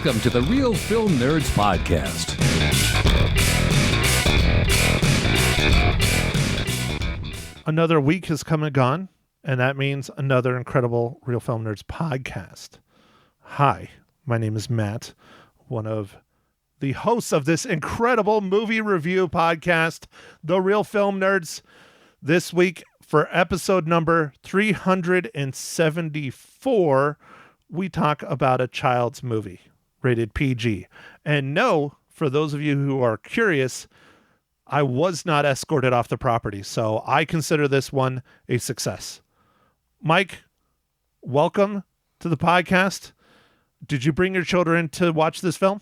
Welcome to the Real Film Nerds Podcast. Another week has come and gone, and that means another incredible Real Film Nerds podcast. Hi, my name is Matt, one of the hosts of this incredible movie review podcast, The Real Film Nerds. This week, for episode number 374, we talk about a child's movie, rated PG. And no, for those of you who are curious, I was not escorted off the property, so I consider this one a success. Mike, welcome to the podcast. Did you bring your children to watch this film?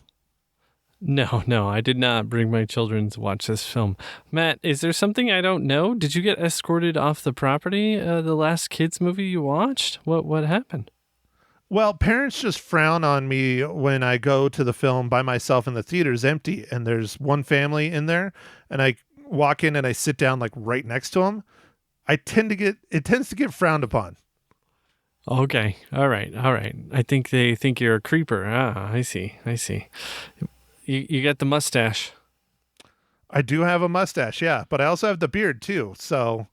No, I did not bring my children to watch this film. Matt, is there something I don't know? Did you get escorted off the property the last kids movie you watched? What happened? Well, parents just frown on me when I go to the film by myself and the theater's empty and there's one family in there and I walk in and I sit down like right next to them. It tends to get frowned upon. Okay. All right. I think they think you're a creeper. Ah, I see. You got the mustache. I do have a mustache, yeah, but I also have the beard too. So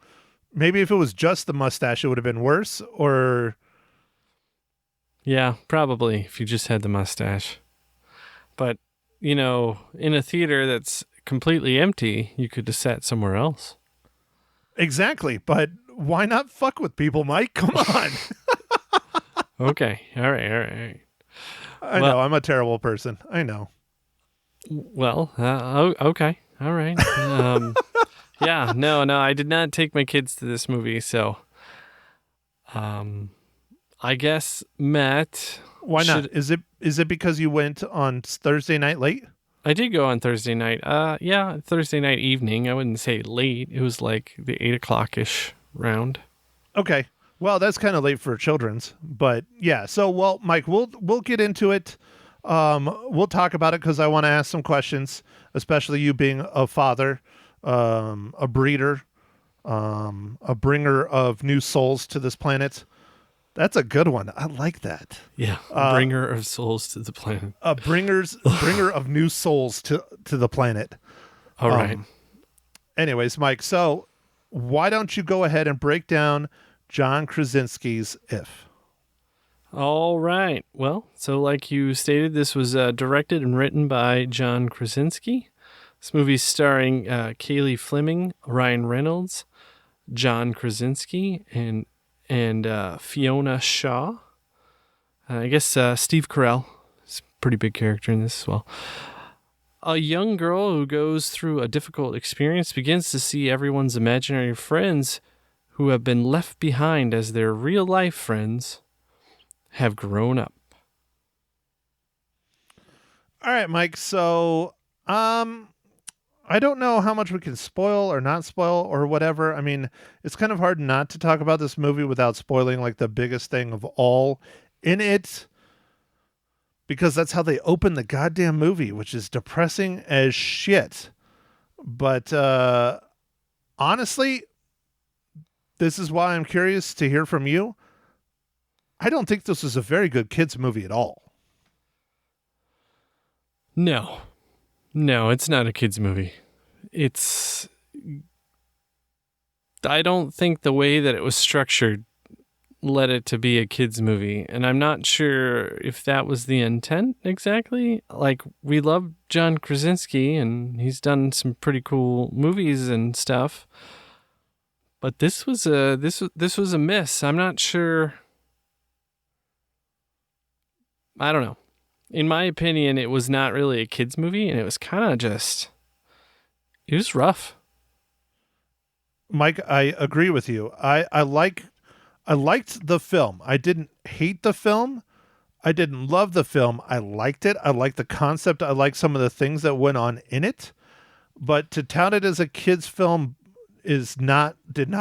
maybe if it was just the mustache, it would have been worse, or... Yeah, probably, if you just had the mustache. But, in a theater that's completely empty, you could have sat somewhere else. Exactly, but why not fuck with people, Mike? Come on. Okay, all right. I know, I'm a terrible person. I know. Well, okay, all right. Yeah, no, I did not take my kids to this movie, so... I guess, Matt... Why not? Is it because you went on Thursday night late? I did go on Thursday night. Yeah, Thursday night evening. I wouldn't say late. It was like the 8 o'clock-ish round. Okay. Well, that's kind of late for children's, but yeah. So, well, Mike, we'll get into it. We'll talk about it because I want to ask some questions, especially you being a father, a breeder, a bringer of new souls to this planet. That's a good one. I like that. Yeah, bringer of souls to the planet. A bringer of new souls to the planet. All right. Anyways, Mike, so why don't you go ahead and break down John Krasinski's If? All right. Well, so like you stated, this was directed and written by John Krasinski. This movie's starring Kaylee Fleming, Ryan Reynolds, John Krasinski, and Fiona Shaw. I guess Steve Carell is a pretty big character in this as well. A young girl who goes through a difficult experience begins to see everyone's imaginary friends who have been left behind as their real-life friends have grown up. All right, Mike. So, I don't know how much we can spoil or not spoil or whatever. I mean, it's kind of hard not to talk about this movie without spoiling like the biggest thing of all in it, because that's how they open the goddamn movie, which is depressing as shit. But honestly, this is why I'm curious to hear from you. I don't think this is a very good kids movie at all. No, it's not a kids movie. I don't think the way that it was structured led it to be a kids movie. And I'm not sure if that was the intent exactly. Like, we love John Krasinski and he's done some pretty cool movies and stuff. But this was a miss. I'm not sure. I don't know. In my opinion, it was not really a kids movie, and it was kind of it was rough. Mike, I agree with you. I liked the film. I didn't hate the film. I didn't love the film. I liked it. I liked the concept. I liked some of the things that went on in it. But to tout it as a kids film did not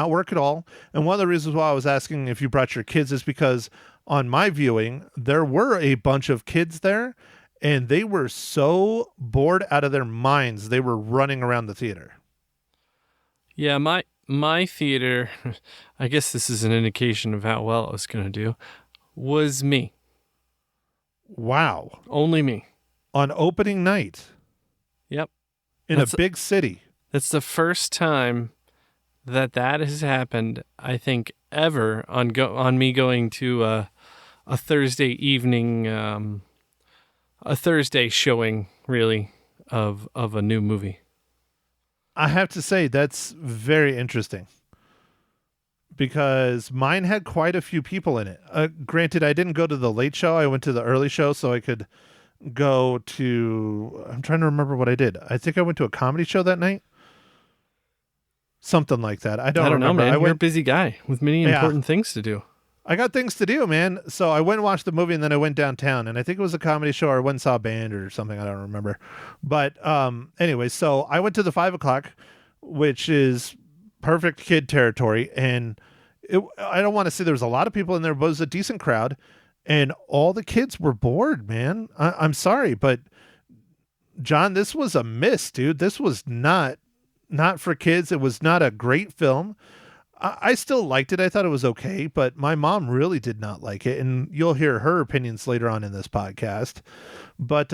work at all. And one of the reasons why I was asking if you brought your kids is because on my viewing, there were a bunch of kids there, and they were so bored out of their minds, they were running around the theater. Yeah, my theater, I guess this is an indication of how well it was going to do, was me. Wow. Only me. On opening night Yep. in a big city. That's the first time that has happened, I think, ever on me going to a Thursday evening, a Thursday showing, really, of a new movie. I have to say that's very interesting because mine had quite a few people in it. Granted, I didn't go to the late show. I went to the early show so I could go to, I'm trying to remember what I did. I think I went to a comedy show that night. Something like that. I don't remember. Know, man. You're a busy guy with many important things to do. I got things to do, man. So I went and watched the movie, and then I went downtown, and I think it was a comedy show, or I went and saw a band or something. I don't remember. But anyway, so I went to the 5 o'clock, which is perfect kid territory, and I don't want to say there was a lot of people in there, but it was a decent crowd, and all the kids were bored, man. I'm sorry, but John, this was a miss, dude. This was not for kids. It was not a great film. I still liked it. I thought it was okay, but my mom really did not like it. And you'll hear her opinions later on in this podcast. But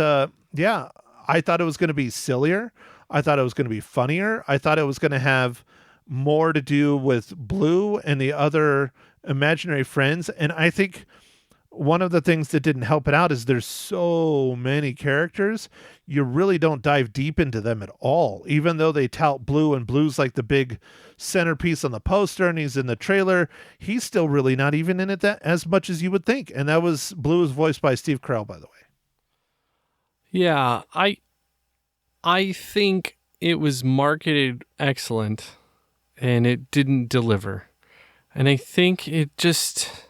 yeah, I thought it was going to be sillier. I thought it was going to be funnier. I thought it was going to have more to do with Blue and the other imaginary friends. And I think one of the things that didn't help it out is there's so many characters. You really don't dive deep into them at all, even though they tout Blue, and Blue's like the big centerpiece on the poster and he's in the trailer. He's still really not even in it that as much as you would think. And that was Blue was voiced by Steve Carell, by the way. Yeah, I think it was marketed excellent and it didn't deliver. And I think it just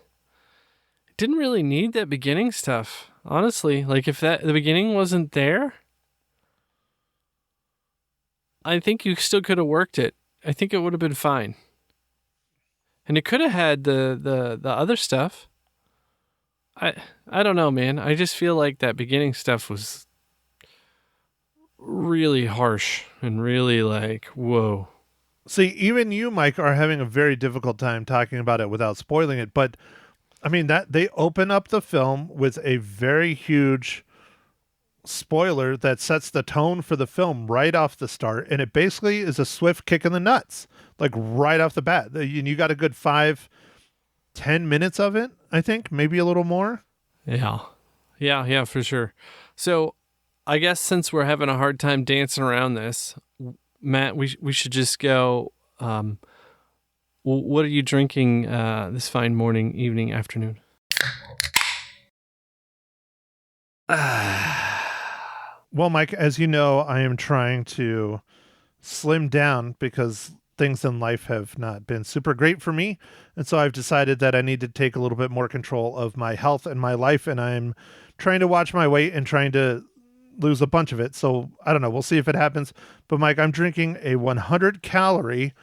didn't really need that beginning stuff. Honestly, like if the beginning wasn't there, I think you still could have worked it. I think it would have been fine. And it could have had the other stuff. I don't know, man. I just feel like that beginning stuff was really harsh and really like, whoa. See, even you, Mike, are having a very difficult time talking about it without spoiling it. But I mean, that they open up the film with a very huge spoiler that sets the tone for the film right off the start. And it basically is a swift kick in the nuts, like right off the bat. You got a good 5-10 minutes of it, I think, maybe a little more. Yeah, for sure. So I guess since we're having a hard time dancing around this, Matt, we should just go. What are you drinking this fine morning, evening, afternoon? Well, Mike, as you know, I am trying to slim down because things in life have not been super great for me. And so I've decided that I need to take a little bit more control of my health and my life. And I'm trying to watch my weight and trying to lose a bunch of it. So I don't know. We'll see if it happens. But Mike, I'm drinking a 100-calorie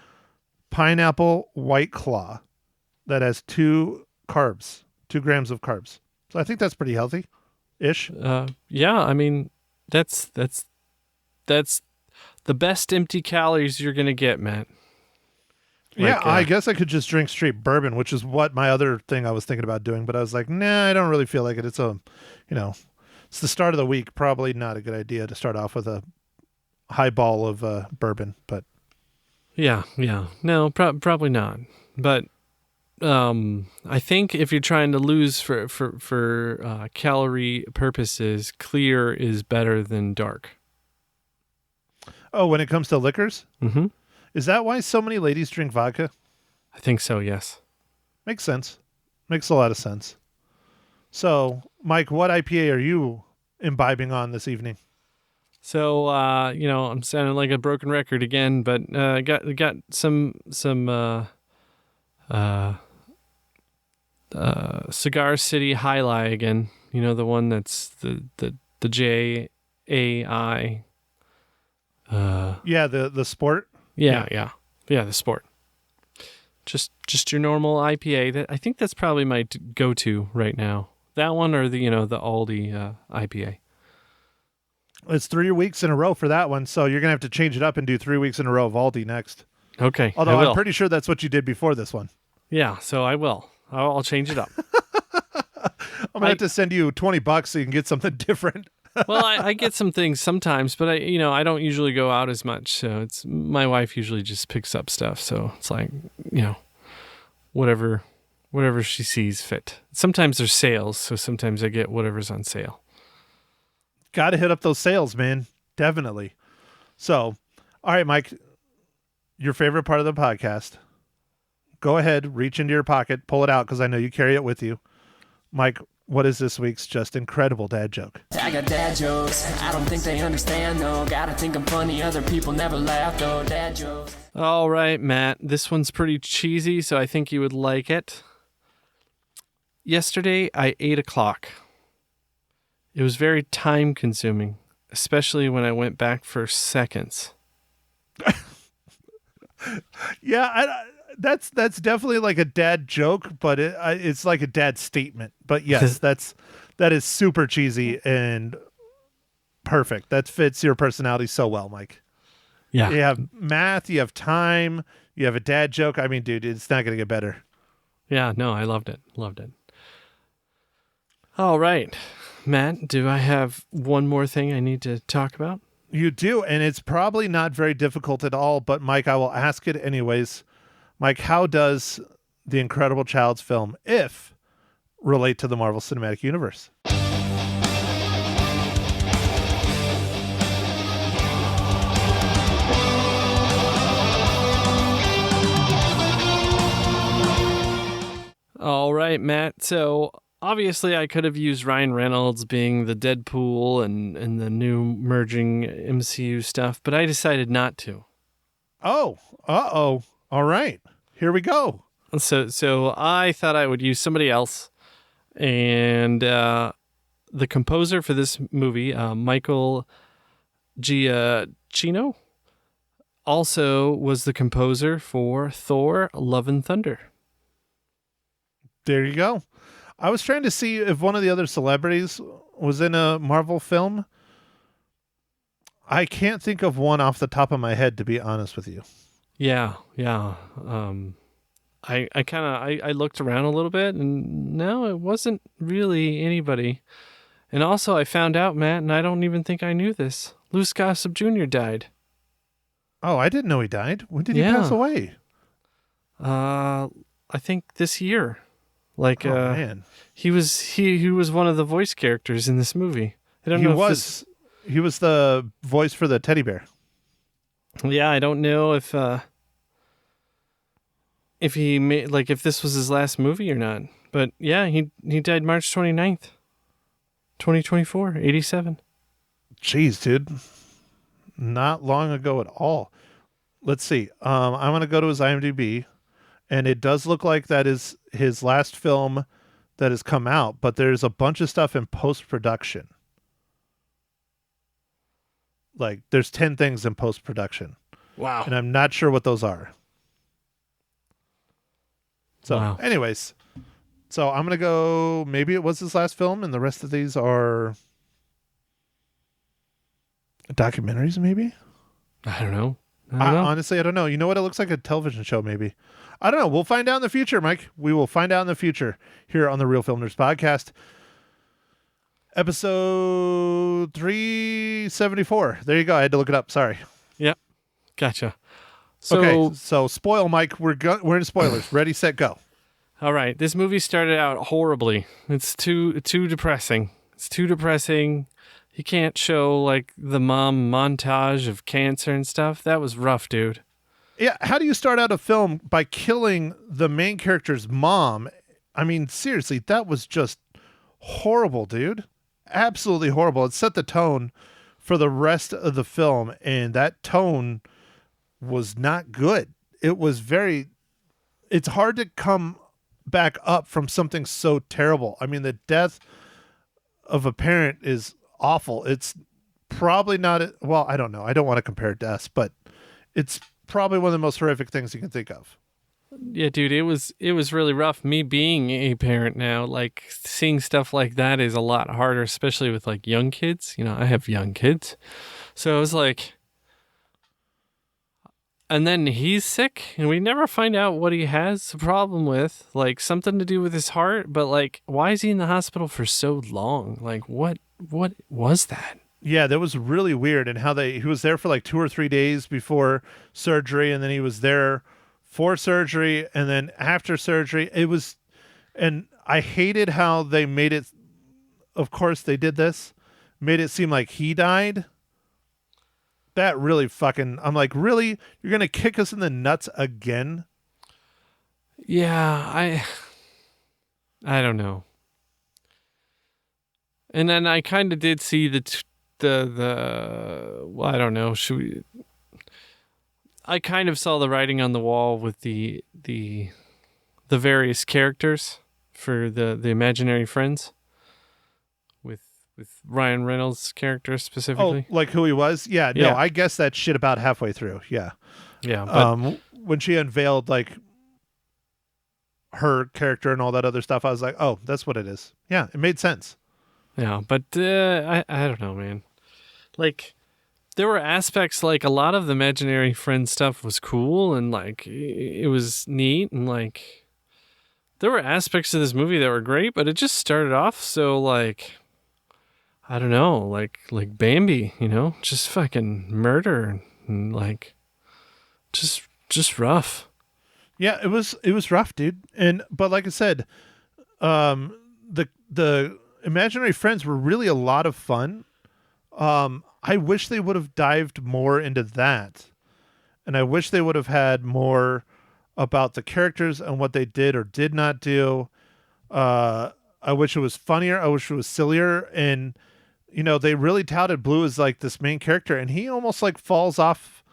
pineapple White Claw that has 2 grams of carbs. So I think that's pretty healthy-ish. Yeah, I mean, that's the best empty calories you're gonna get, Matt. Yeah, I guess I could just drink straight bourbon, which is what my other thing I was thinking about doing. But I was like, nah, I don't really feel like it. It's it's the start of the week. Probably not a good idea to start off with a highball of bourbon. But yeah, no, probably not. But I think if you're trying to lose for calorie purposes, clear is better than dark. Oh, when it comes to liquors? Mm-hmm. Is that why so many ladies drink vodka? I think so, yes. Makes sense. Makes a lot of sense. So, Mike, what IPA are you imbibing on this evening? So, I'm sounding like a broken record again, but got some Cigar City High Lie again. You know, the one that's the JAI. Yeah, the sport. Yeah, the sport. Just your normal IPA. I think that's probably my go-to right now. That one or the Aldi IPA. It's 3 weeks in a row for that one, so you're gonna have to change it up and do 3 weeks in a row of Aldi next. Okay. Although I'm pretty sure that's what you did before this one. Yeah, so I will. I'll change it up. I'm gonna have to send you $20 so you can get something different. Well, I get some things sometimes, but I don't usually go out as much. So it's my wife usually just picks up stuff. So it's like, whatever she sees fit. Sometimes there's sales, so sometimes I get whatever's on sale. Got to hit up those sales, man. Definitely. So, all right, Mike, your favorite part of the podcast. Go ahead, reach into your pocket, pull it out because I know you carry it with you. Mike, what is this week's just incredible dad joke? I got dad jokes. I don't think they understand, though. Gotta think I'm funny. Other people never laugh, though. Dad jokes. All right, Matt. This one's pretty cheesy, so I think you would like it. Yesterday, I ate a clock. It was very time-consuming, especially when I went back for seconds. Yeah, that's definitely like a dad joke, but it's like a dad statement. But yes, that is super cheesy and perfect. That fits your personality so well, Mike. Yeah. You have math, you have time, you have a dad joke. I mean, dude, it's not going to get better. Yeah, no, I loved it. Loved it. All right. Matt, do I have one more thing I need to talk about? You do, and it's probably not very difficult at all, but Mike, I will ask it anyways. Mike, how does The Incredible Child's film, If, relate to the Marvel Cinematic Universe? All right, Matt. So obviously I could have used Ryan Reynolds being the Deadpool and the new merging MCU stuff, but I decided not to. Oh, uh-oh. All right. Here we go. So I thought I would use somebody else. And the composer for this movie, Michael Giacchino, also was the composer for Thor: Love and Thunder. There you go. I was trying to see if one of the other celebrities was in a Marvel film. I can't think of one off the top of my head, to be honest with you. Yeah. I looked around a little bit, and no, it wasn't really anybody. And also, I found out, Matt, and I don't even think I knew this. Louis Gossett Jr. died. Oh, I didn't know he died. When did he pass away? I think this year. Like, man. he was one of the voice characters in this movie. I don't know he was the voice for the teddy bear. Yeah, I don't know if he made, like, if this was his last movie or not. But yeah, he died March 29th, 2024, 87. Jeez, dude. Not long ago at all. Let's see. I'm going to go to his IMDb, and it does look like that is his last film that has come out, but there's a bunch of stuff in post-production. Like, there's 10 things in post-production. Wow. And I'm not sure what those are. So, anyways. So, I'm going to go, maybe it was his last film, and the rest of these are documentaries, maybe? I don't know. Honestly, I don't know. You know what? It looks like a television show, maybe. I don't know. We'll find out in the future, Mike. We will find out in the future here on the Real Film Nerds podcast. Episode 374. There you go. I had to look it up. Sorry. Yep. Gotcha. So, okay. So, spoil, Mike. We're in spoilers. Ready, set, go. All right. This movie started out horribly. It's too depressing. It's too depressing. You can't show, like, the mom montage of cancer and stuff. That was rough, dude. Yeah, how do you start out a film by killing the main character's mom? I mean, seriously, that was just horrible, dude. Absolutely horrible. It set the tone for the rest of the film, and that tone was not good. It's hard to come back up from something so terrible. I mean, the death of a parent is awful. It's probably not, well, I don't know. I don't want to compare deaths, but it's probably one of the most horrific things you can think of. Yeah, dude, it was really rough. Me being a parent now, like, seeing stuff like that is a lot harder, especially with, like, young kids. You know, I have young kids. So it was like, And then he's sick, and we never find out what he has a problem with, like something to do with his heart. But like, why is he in the hospital for so long? Like, what was that? Yeah, that was really weird. And how he was there for like 2 or 3 days before surgery, and then he was there for surgery, and then after surgery. And I hated how they made it. Of course, they did this, made it seem like he died. That really fucking, I'm like, really? You're going to kick us in the nuts again? Yeah, I don't know. And then I kind of did see well, I don't know. I kind of saw the writing on the wall with the various characters for the imaginary friends with Ryan Reynolds' character specifically. Oh, like who he was? Yeah, no, Yeah. I guess that shit about halfway through. Yeah. Yeah, but When she unveiled like her character and all that other stuff, I was like, oh, that's what it is. Yeah, it made sense. yeah, but I don't know, man. Like, there were aspects, like a lot of the imaginary friend stuff was cool and like it was neat, and like there were aspects of this movie that were great, but it just started off so like, I don't know, like Bambi, just fucking murder and like just rough. Yeah, it was rough, dude. But like I said, the imaginary friends were really a lot of fun. I wish they would have dived more into that, and I wish they would have had more about the characters and what they did or did not do. I wish it was funnier. I wish it was sillier. And they really touted Blue as like this main character, and he almost like falls off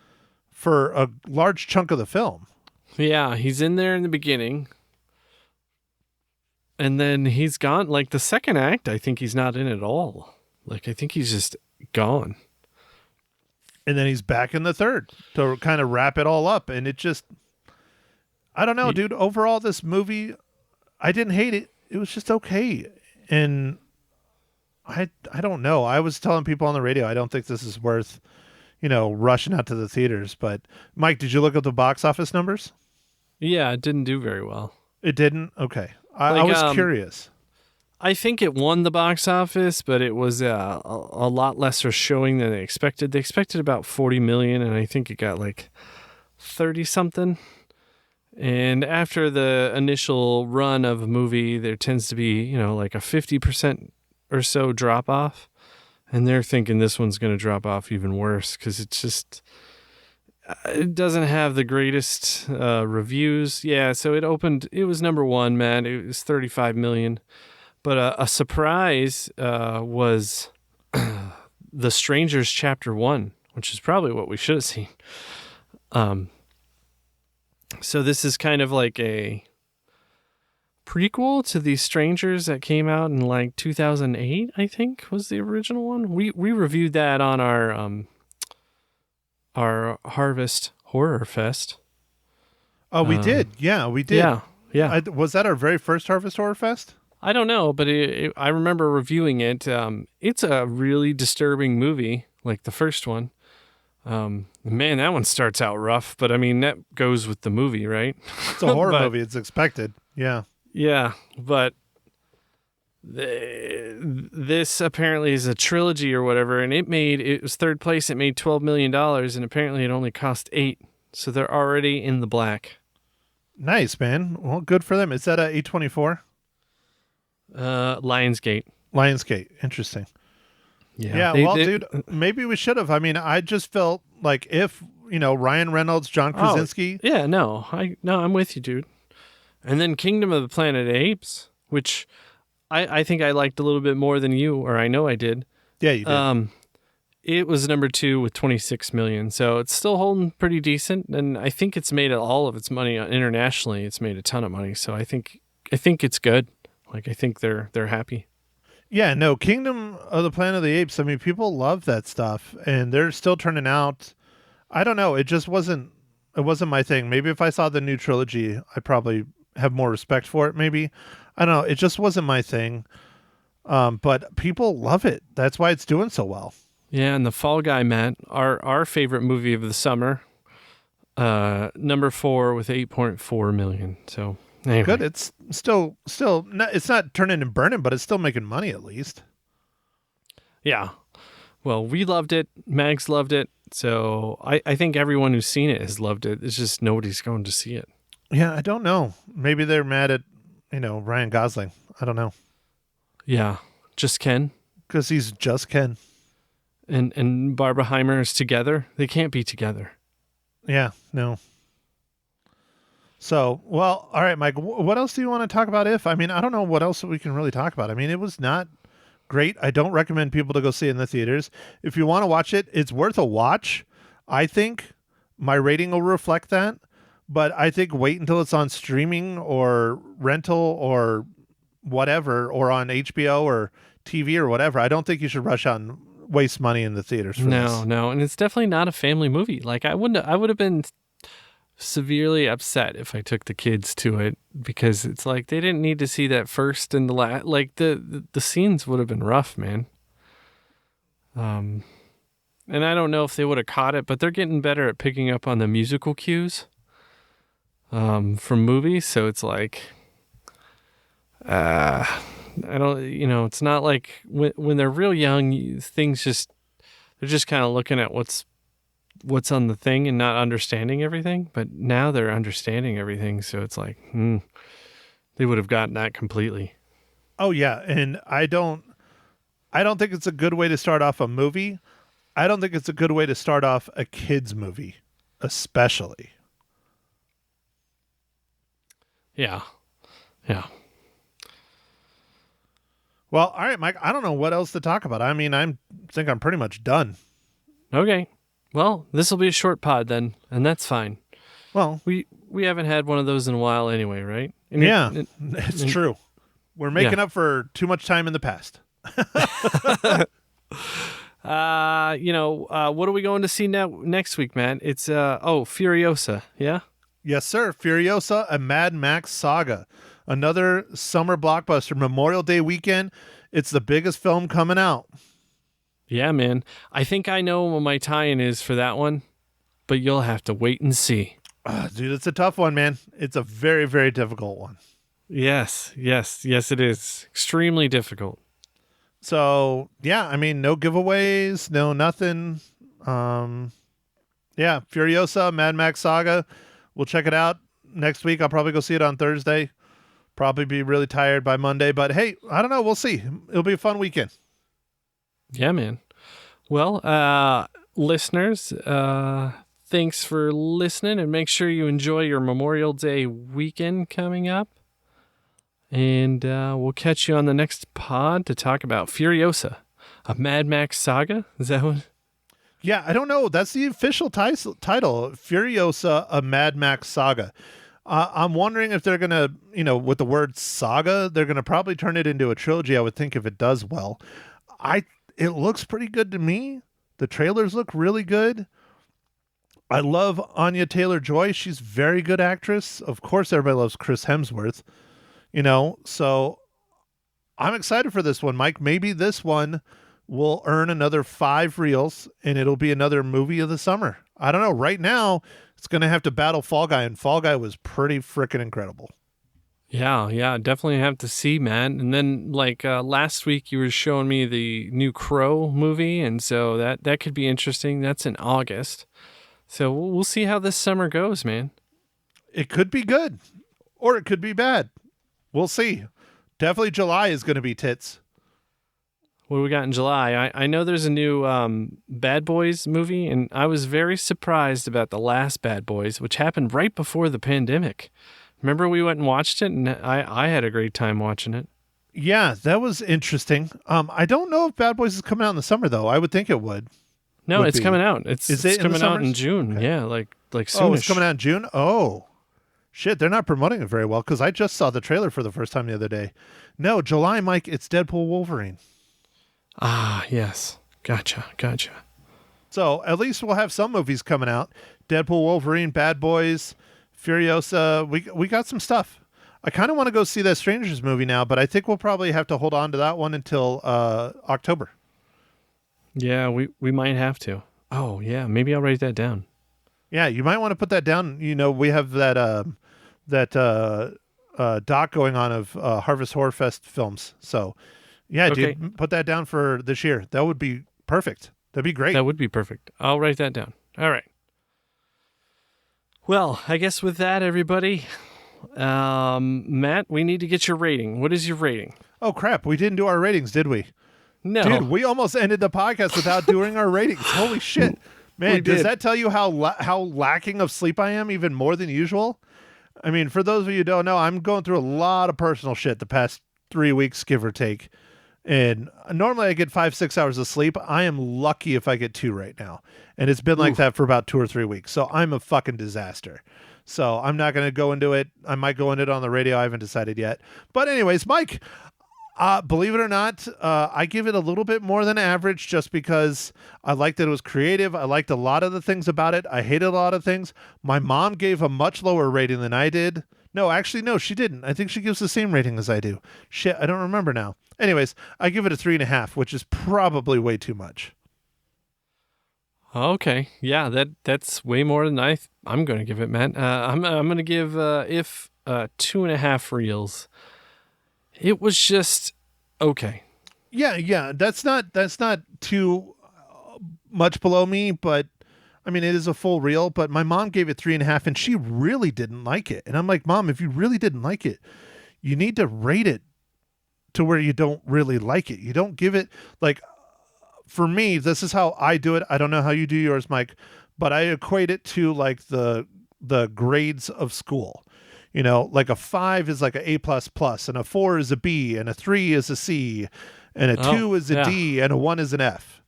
for a large chunk of the film. Yeah, he's in there in the beginning, and then he's gone. Like the second act, I think he's not in at all. Like I think he's just gone. And then he's back in the third to kind of wrap it all up. And it just, I don't know, dude. Overall, this movie, I didn't hate it. It was just okay. And I don't know. I was telling people on the radio, I don't think this is worth, rushing out to the theaters. But Mike, did you look up the box office numbers? Yeah, it didn't do very well. It didn't? Okay. I was curious. I think it won the box office, but it was a lot lesser showing than they expected. They expected about 40 million, and I think it got like 30 something. And after the initial run of a movie, there tends to be, like a 50% or so drop off. And they're thinking this one's going to drop off even worse because it doesn't have the greatest reviews. Yeah, so it was number one, man. It was 35 million. But a surprise was The Strangers Chapter 1, which is probably what we should have seen. So this is kind of like a prequel to The Strangers that came out in like 2008, I think, was the original one. We reviewed that on our Harvest Horror Fest. Oh, we did. Yeah, we did. Yeah. Was that our very first Harvest Horror Fest? I don't know, but I remember reviewing it. It's a really disturbing movie, like the first one. Man, that one starts out rough, but I mean, that goes with the movie, right? It's a horror movie. It's expected. Yeah. Yeah, but this apparently is a trilogy or whatever, and it was third place. It made $12 million, and apparently it only cost $8 million. So they're already in the black. Nice, man. Well, good for them. Is that a A24? Lionsgate. Lionsgate. Interesting. Yeah. Dude, maybe we should have. I mean, I just felt like if, Ryan Reynolds, John Krasinski. Oh, yeah, no, I'm with you, dude. And then Kingdom of the Planet of the Apes, which I think I liked a little bit more than you, or I know I did. Yeah, you did. It was number 2 with 26 million, so it's still holding pretty decent. And I think it's made all of its money internationally. It's made a ton of money, so I think it's good. Like I think they're happy. Yeah, no, Kingdom of the Planet of the Apes. I mean, people love that stuff, and they're still turning out. I don't know. It just wasn't. It wasn't my thing. Maybe if I saw the new trilogy, I probably have more respect for it. Maybe I don't know. It just wasn't my thing. But people love it. That's why it's doing so well. Yeah, and The Fall Guy, Matt, our favorite movie of the summer. Number 4 with 8.4 million. So anyway. Good. It's still not, it's not turning and burning, but it's still making money at least. Yeah. Well, we loved it. Mags loved it. So I think everyone who's seen it has loved it. It's just nobody's going to see it. Yeah, I don't know. Maybe they're mad at, Ryan Gosling. I don't know. Yeah. Just Ken. Because he's just Ken. And Barbara Heimer is together. They can't be together. Yeah, no. So, well, all right, Mike, what else do you want to talk about If? I mean, I don't know what else we can really talk about. I mean, it was not great. I don't recommend people to go see it in the theaters. If you want to watch it, it's worth a watch. I think my rating will reflect that. But I think wait until it's on streaming or rental or whatever, or on HBO or TV or whatever. I don't think you should rush out and waste money in the theaters for this. No. And it's definitely not a family movie. Like I would have been severely upset if I took the kids to it, because it's like they didn't need to see that first and the last. Like the scenes would have been rough, man. And I don't know if they would have caught it, but they're getting better at picking up on the musical cues from movies. So it's like, I don't, it's not like when they're real young, they're just kind of looking at what's on the thing and not understanding everything. But now they're understanding everything. So it's like, they would have gotten that completely. Oh yeah. And I don't think it's a good way to start off a movie. I don't think it's a good way to start off a kid's movie, especially. Yeah. Yeah. Well, all right, Mike, I don't know what else to talk about. I mean, I think I'm pretty much done. Okay. Well, this will be a short pod then, and that's fine. Well, We haven't had one of those in a while anyway, right? And yeah, it's true. We're making up for too much time in the past. What are we going to see next week, man? It's Furiosa, yeah? Yes, sir. Furiosa, a Mad Max saga. Another summer blockbuster, Memorial Day weekend. It's the biggest film coming out. Yeah, man. I think I know what my tie-in is for that one, but you'll have to wait and see. Dude, it's a tough one, man. It's a very, very difficult one. Yes, it is. Extremely difficult. So, yeah, I mean, no giveaways, no nothing. Yeah, Furiosa, Mad Max saga. We'll check it out next week. I'll probably go see it on Thursday. Probably be really tired by Monday, but hey, I don't know. We'll see. It'll be a fun weekend. Yeah, man. Well, listeners, thanks for listening, and make sure you enjoy your Memorial Day weekend coming up. And we'll catch you on the next pod to talk about Furiosa, a Mad Max saga. Is that what? Yeah, I don't know. That's the official title, Furiosa, a Mad Max saga. I'm wondering if they're going to, with the word saga, they're going to probably turn it into a trilogy, I would think, if it does well. It looks pretty good to me. The trailers look really good. I love Anya Taylor-Joy. She's a very good actress. Of course, everybody loves Chris Hemsworth. So I'm excited for this one, Mike. Maybe this one will earn another 5 reels and it'll be another movie of the summer. I don't know. Right now, it's going to have to battle Fall Guy, and Fall Guy was pretty freaking incredible. Yeah, definitely have to see, man. And then, last week, you were showing me the new Crow movie, and so that could be interesting. That's in August. So we'll see how this summer goes, man. It could be good, or it could be bad. We'll see. Definitely July is going to be tits. What do we got in July? I know there's a new Bad Boys movie, and I was very surprised about the last Bad Boys, which happened right before the pandemic. Remember we went and watched it, and I had a great time watching it. Yeah, that was interesting. I don't know if Bad Boys is coming out in the summer, though. I would think it would. No, it's coming out. It's coming out in June. Okay. Yeah, like soonish. Oh, it's coming out in June? Oh. Shit, they're not promoting it very well, because I just saw the trailer for the first time the other day. No, July, Mike, it's Deadpool Wolverine. Ah, yes. Gotcha. So at least we'll have some movies coming out. Deadpool, Wolverine, Bad Boys, Furiosa. We got some stuff. I kind of want to go see that Strangers movie now, but I think we'll probably have to hold on to that one until October. Yeah, we might have to. Oh, yeah. Maybe I'll write that down. Yeah, you might want to put that down. We have that doc going on of Harvest Horror Fest films. So, yeah, Okay. dude, put that down for this year. That would be perfect. That'd be great. That would be perfect. I'll write that down. All right. Well, I guess with that, everybody, Matt, we need to get your rating. What is your rating? Oh, crap. We didn't do our ratings, did we? No. Dude, we almost ended the podcast without doing our ratings. Holy shit. Man, We does did. that tell you how lacking of sleep I am, even more than usual? I mean, for those of you who don't know, I'm going through a lot of personal shit the past 3 weeks, give or take. And normally I get 5-6 hours of sleep. I am lucky if I get 2 right now. And it's been like that for about 2 or 3 weeks. So I'm a fucking disaster. So I'm not going to go into it. I might go into it on the radio. I haven't decided yet. But anyways, Mike, believe it or not, I give it a little bit more than average just because I liked that it was creative. I liked a lot of the things about it. I hated a lot of things. My mom gave a much lower rating than I did. No, actually, no, she didn't. I think she gives the same rating as I do. Shit, I don't remember now. Anyways, I give it a 3.5, which is probably way too much. Okay. Yeah, that's way more than I'm going to give it, Matt. I'm going to give if 2.5 reels. It was just okay. Yeah, that's not too much below me, but I mean, it is a full reel, but my mom gave it 3.5 and she really didn't like it. And I'm like, Mom, if you really didn't like it, you need to rate it to where you don't really like it. You don't give it like, for me, this is how I do it. I don't know how you do yours, Mike, but I equate it to like the grades of school. Like a 5 is like an A++, and a 4 is a B, and a 3 is a C, and a 2 is a D, and a 1 is an F.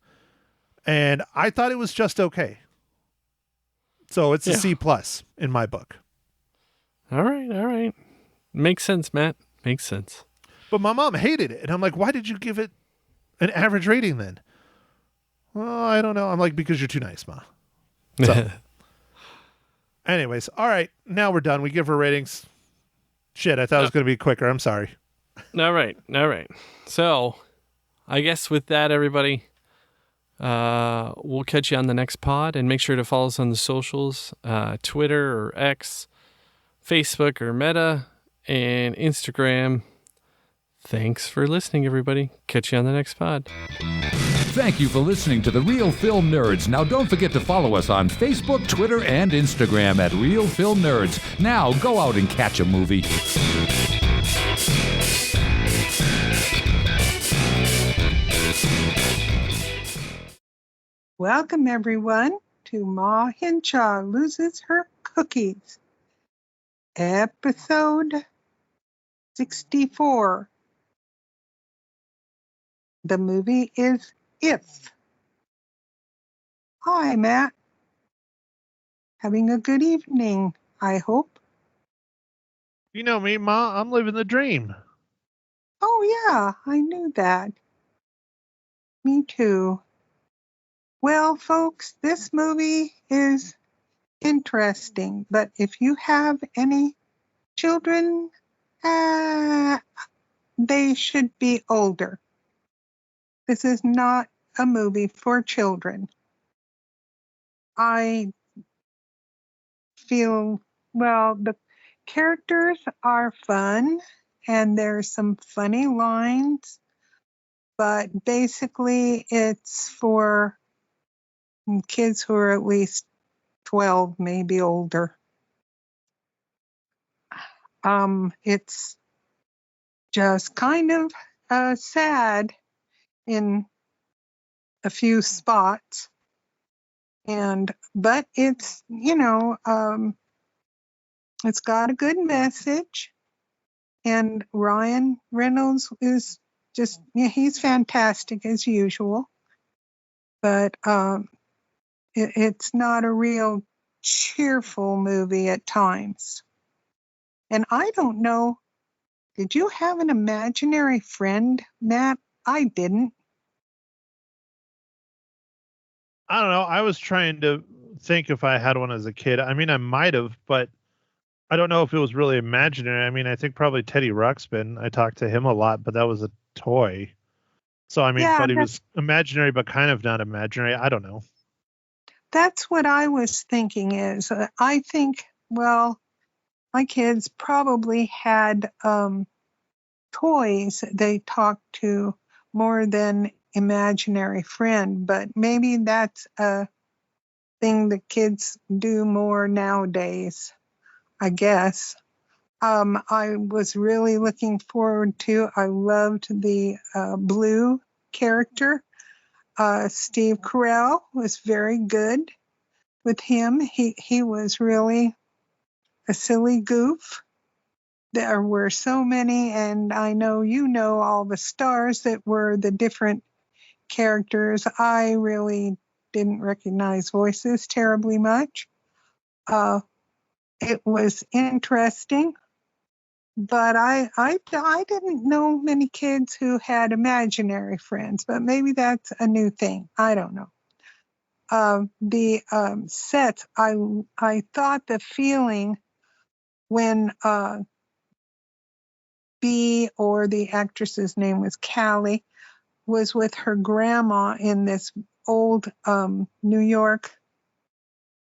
And I thought it was just okay. So it's a C+ in my book. All right. Makes sense, Matt. Makes sense. But my mom hated it. And I'm like, why did you give it an average rating then? Well, I don't know. I'm like, because you're too nice, Ma. So, anyways, all right. Now we're done. We give her ratings. Shit, I thought it was going to be quicker. I'm sorry. All right. So, I guess with that, everybody, we'll catch you on the next pod, and make sure to follow us on the socials, Twitter or X, Facebook or Meta, and Instagram. Thanks for listening, everybody. Catch you on the next pod. Thank you for listening to The Real Film Nerds. Now don't forget to follow us on Facebook, Twitter, and Instagram at Real Film Nerds. Now go out and catch a movie. Welcome, everyone, to Ma Hinshaw Loses Her Cookies, episode 64. The movie is If. Hi, Matt. Having a good evening, I hope. You know me, Ma. I'm living the dream. Oh, yeah, I knew that. Me too. Well, folks, this movie is interesting, but if you have any children, they should be older. This is not a movie for children. I feel, well, the characters are fun and there's some funny lines, but basically it's for kids who are at least 12, maybe older. It's just kind of sad in a few spots, but it's, it's got a good message, and Ryan Reynolds is just, he's fantastic as usual, but it's not a real cheerful movie at times. And I don't know, did you have an imaginary friend, Matt? I didn't. I don't know. I was trying to think if I had one as a kid. I mean, I might have, but I don't know if it was really imaginary. I mean, I think probably Teddy Ruxpin. I talked to him a lot, but that was a toy. So, I mean, Yeah, but he was imaginary, but kind of not imaginary. I don't know. that's what I was thinking is, I think, well, my kids probably had toys they talked to more than imaginary friend, but maybe that's a thing the kids do more nowadays, I guess. I was really looking forward to, I loved the Blue character. Steve Carell was very good with him. He was really a silly goof. There were so many, and I know you know all the stars that were the different characters. I really didn't recognize voices terribly much. It was interesting, but I didn't know many kids who had imaginary friends, but maybe that's a new thing. I don't know. The sets, I thought the feeling when Bea, or the actress's name was Callie, was with her grandma in this old New York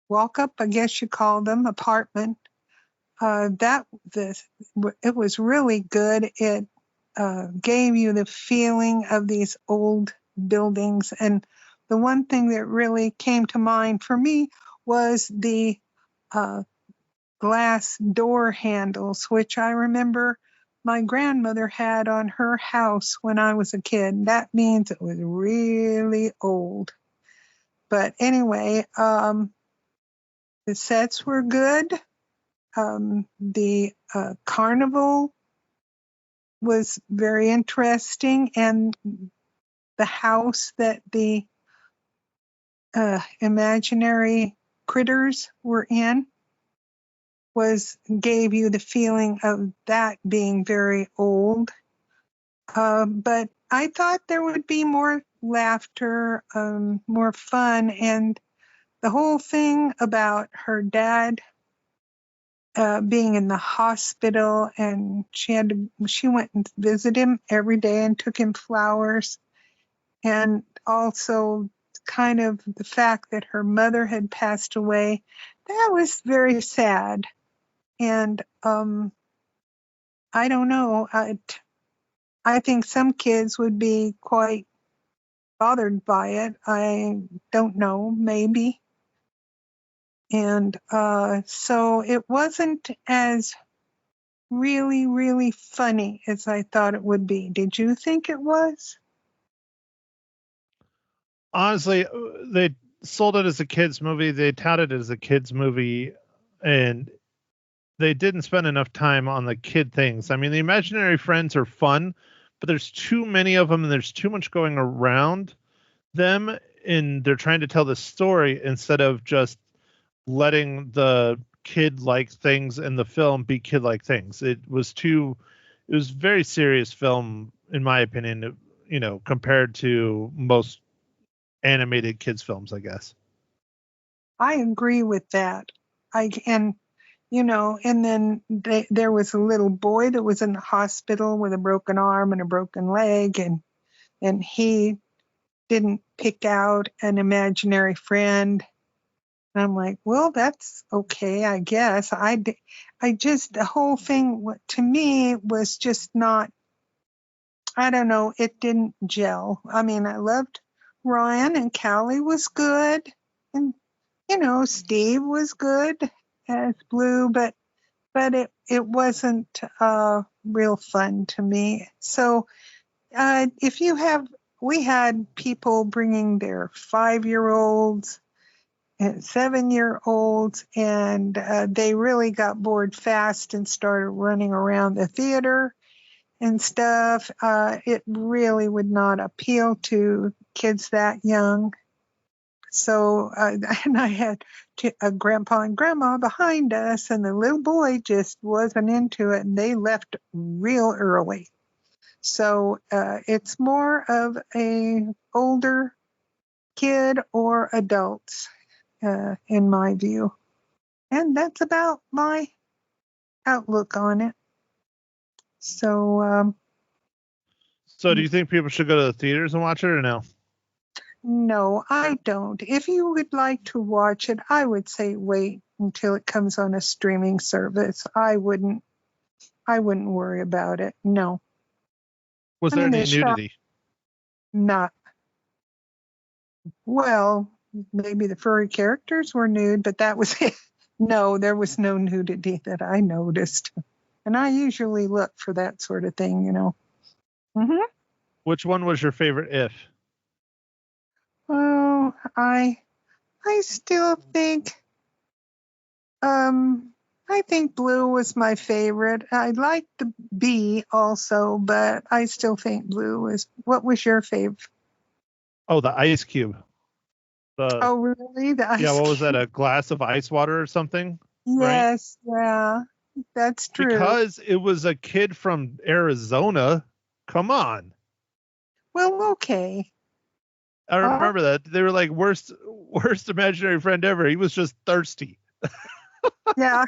walk-up, I guess you call them, apartment. It was really good. It gave you the feeling of these old buildings. And the one thing that really came to mind for me was the glass door handles, which I remember my grandmother had on her house when I was a kid. That means it was really old. But anyway, the sets were good. The carnival was very interesting, and the house that the imaginary critters were in gave you the feeling of that being very old. But I thought there would be more laughter, more fun, and the whole thing about her dad being in the hospital, and she went and visited him every day and took him flowers, and also kind of the fact that her mother had passed away. That was very sad. And I don't know. I think some kids would be quite bothered by it. I don't know, maybe. And so it wasn't as really, really funny as I thought it would be. Did you think it was? Honestly, they sold it as a kids movie. They touted it as a kids movie, and they didn't spend enough time on the kid things. I mean, the imaginary friends are fun, but there's too many of them, and there's too much going around them, and they're trying to tell the story instead of just letting the kid-like things in the film be kid-like things. It was very serious film, in my opinion, compared to most animated kids films, I guess. I agree with that. And then there was a little boy that was in the hospital with a broken arm and a broken leg, and he didn't pick out an imaginary friend. And I'm like, well, that's okay, I guess. The whole thing to me was just not, I don't know, it didn't gel. I mean, I loved Ryan, and Callie was good, and Steve was good as Blue, but it wasn't real fun to me. So we had people bringing their 5-year-olds and 7-year-olds, and they really got bored fast and started running around the theater and stuff. It really would not appeal to kids that young. So, and I had a grandpa and grandma behind us, and the little boy just wasn't into it, and they left real early. So it's more of a older kid or adults, in my view. And that's about my outlook on it. So, So do you think people should go to the theaters and watch it, or no? No, I don't. If you would like to watch it, I would say wait until it comes on a streaming service. I wouldn't worry about it. No. Was I there mean, any they shot nudity? not well, maybe the furry characters were nude, but that was it. No, there was no nudity that I noticed. And I usually look for that sort of thing, Mm-hmm. Which one was your favorite if? Oh, I still think I think blue was my favorite. I liked the B also, but I still think blue was. What was your favorite? Oh, the ice cube. Oh, really? The Yeah, ice what was that? cube? A glass of ice water or something? Right? Yes, yeah, that's true. Because it was a kid from Arizona. Come on. Well, okay. I remember that. They were like worst imaginary friend ever. He was just thirsty. Yeah.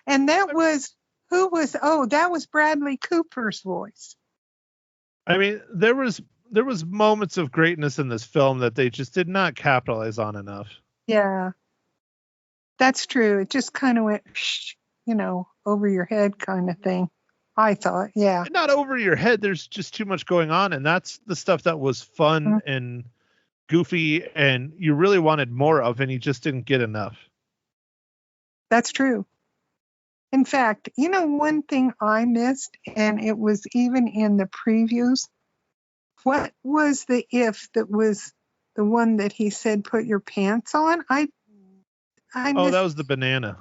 And that was who was that was Bradley Cooper's voice. I mean, there was moments of greatness in this film that they just did not capitalize on enough. Yeah. That's true. It just kind of went over your head kind of thing. I thought, yeah. Not over your head. There's just too much going on, and that's the stuff that was fun Mm-hmm. and goofy and you really wanted more of, and you just didn't get enough. That's true. In fact, one thing I missed, and it was even in the previews, what was the if that was the one that he said, put your pants on? I Oh, that was the banana.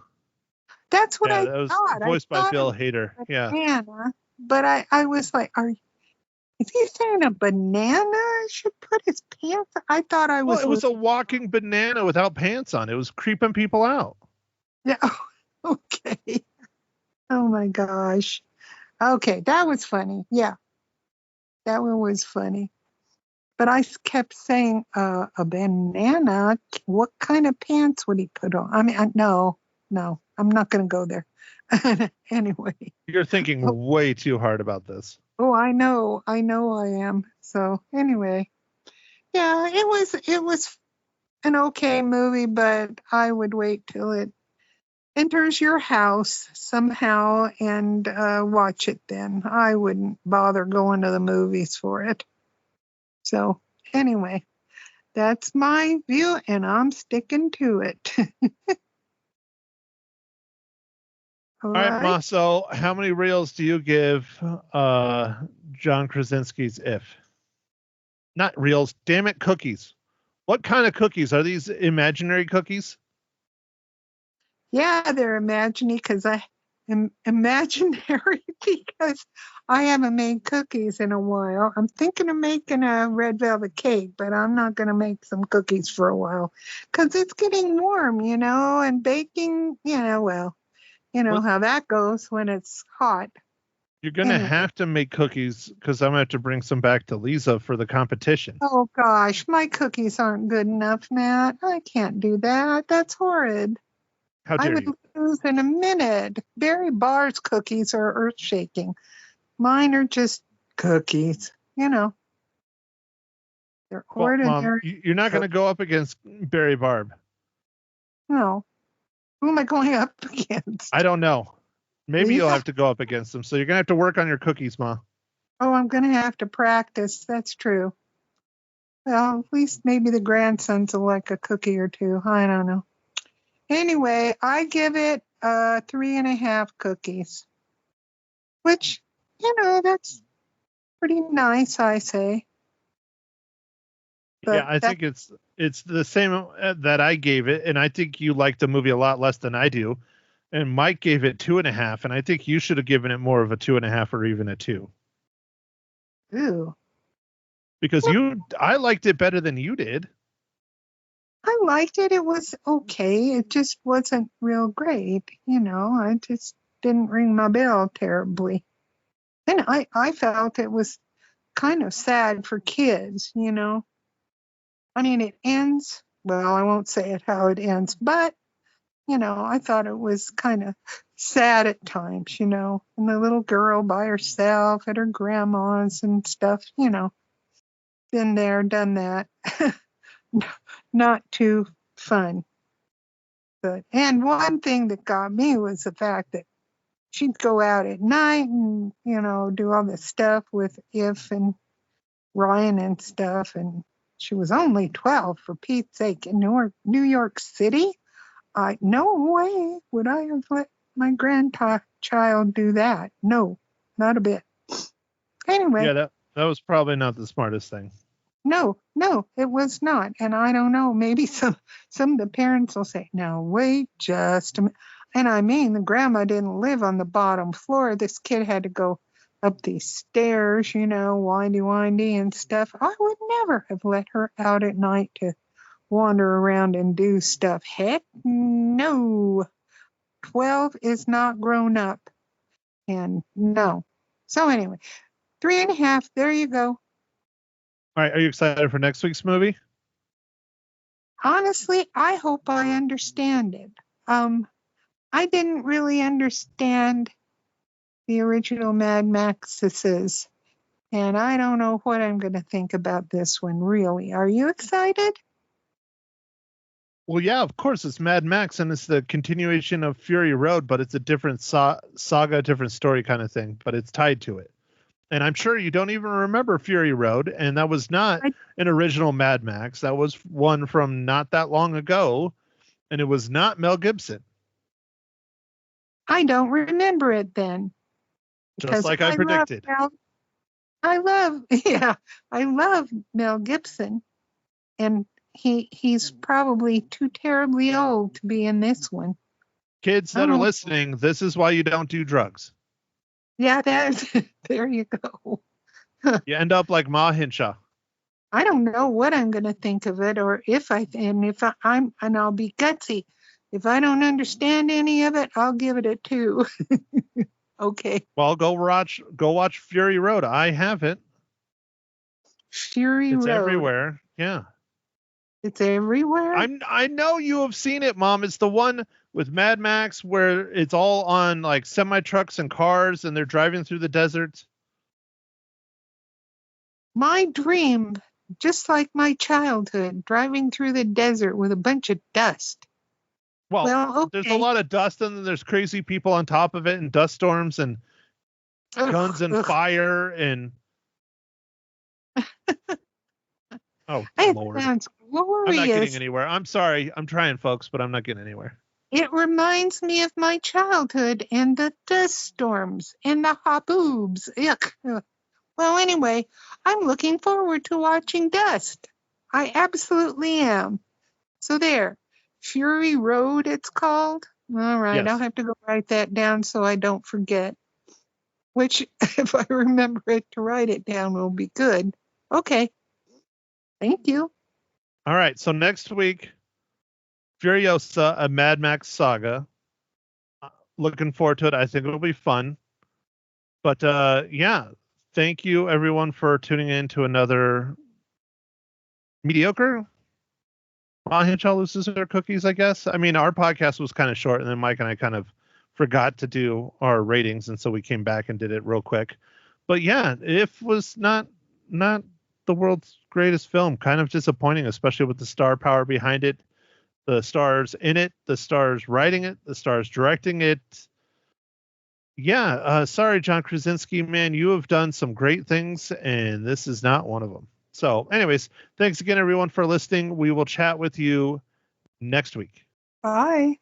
That's what I that was thought. voiced I by thought Bill it Hader. was Yeah. banana, but I was like, is he saying a banana should put his pants on? I thought I was. Well, it was a walking banana without pants on. It was creeping people out. Yeah. Okay. Oh my gosh. Okay, that was funny. Yeah, that one was funny. But I kept saying, a banana. What kind of pants would he put on? I mean, no, I'm not going to go there. Anyway. You're thinking way too hard about this. Oh, I know I am. So anyway, yeah, it was an okay movie, but I would wait till it enters your house somehow and watch it then. I wouldn't bother going to the movies for it. So anyway, that's my view and I'm sticking to it. All right, Ma, so how many reels do you give John Krasinski's if? Not reels, damn it, cookies. What kind of cookies? Are these imaginary cookies? Yeah, they're imaginary because I haven't made cookies in a while. I'm thinking of making a red velvet cake, but I'm not going to make some cookies for a while because it's getting warm, and baking, how that goes when it's hot. You're going to have to make cookies because I'm going to have to bring some back to Lisa for the competition. Oh, gosh, my cookies aren't good enough, Matt. I can't do that. That's horrid. How dare I would you? lose in a minute. Barry Barr's cookies are earth-shaking. Mine are just cookies, They're ordinary. Well, Mom, you're not going to go up against Barry Barb. No. Who am I going up against? I don't know. Maybe Lisa? you'll have to go up against them. So you're going to have to work on your cookies, Ma. Oh, I'm going to have to practice. That's true. Well, at least maybe the grandsons will like a cookie or two. I don't know. Anyway, I give it 3.5 cookies, which, that's pretty nice, I say. But yeah, I think it's the same that I gave it, and I think you like the movie a lot less than I do. And Mike gave it 2.5, and I think you should have given it more of a 2.5 or even a 2. Ooh. Because I liked it better than you did. I liked it. It was okay. It just wasn't real great. I just didn't ring my bell terribly. And I felt it was kind of sad for kids, I mean, it ends, well, I won't say it how it ends, but, I thought it was kind of sad at times, and the little girl by herself at her grandma's and stuff, been there, done that. Not too fun. And one thing that got me was the fact that she'd go out at night and, do all this stuff with If and Ryan and stuff. And she was only 12, for Pete's sake, in New York City. No way would I have let my grandchild do that. No, not a bit. Anyway. Yeah, that was probably not the smartest thing. No, it was not. And I don't know, maybe some of the parents will say, now wait just a minute. And I mean, the grandma didn't live on the bottom floor. This kid had to go up these stairs, windy and stuff. I would never have let her out at night to wander around and do stuff. Heck no. 12 is not grown up. And no. So anyway, 3.5, there you go. All right, are you excited for next week's movie? Honestly, I hope I understand it. I didn't really understand the original Mad Maxes, and I don't know what I'm going to think about this one, really. Are you excited? Well, yeah, of course. It's Mad Max, and it's the continuation of Fury Road, but it's a different saga, different story kind of thing, but it's tied to it. And I'm sure you don't even remember Fury Road, and that was not an original Mad Max. That was one from not that long ago, and it was not Mel Gibson. I don't remember it then. Just like I predicted. I love Mel Gibson, and he's probably too terribly old to be in this one. Kids that are listening, this is why you don't do drugs. Yeah, there you go. You end up like Ma Hinshaw. I don't know what I'm going to think of it, or and I'll be gutsy. If I don't understand any of it, I'll give it a 2. Okay. Well, go watch Fury Road. I haven't. Fury Road. It's everywhere. Yeah. It's everywhere. I know you have seen it, Mom. It's the one with Mad Max where it's all on like semi trucks and cars, and they're driving through the desert. My dream, just like my childhood, driving through the desert with a bunch of dust. Well, okay. There's a lot of dust, and then there's crazy people on top of it, and dust storms, and guns and fire, and oh, Lord. Sounds glorious. I'm not getting anywhere. I'm sorry. I'm trying, folks, but I'm not getting anywhere. It reminds me of my childhood and the dust storms and the haboobs. Yuck. Well, anyway, I'm looking forward to watching Dust. I absolutely am. So there. Fury Road, it's called. All right, yes. I'll have to go write that down so I don't forget. Which, if I remember it to write it down, will be good. Okay. Thank you. All right, so next week, Furiosa, a Mad Max saga. Looking forward to it. I think it'll be fun. But yeah, thank you everyone for tuning in to another mediocre Ma Hinshaw loses her cookies, I guess. I mean, our podcast was kind of short, and then Mike and I kind of forgot to do our ratings, and so we came back and did it real quick. But yeah, If was not the world's greatest film. Kind of disappointing, especially with the star power behind it, the stars in it, the stars writing it, the stars directing it. Yeah, sorry, John Krasinski, man, you have done some great things, and this is not one of them. So anyways, thanks again, everyone, for listening. We will chat with you next week. Bye.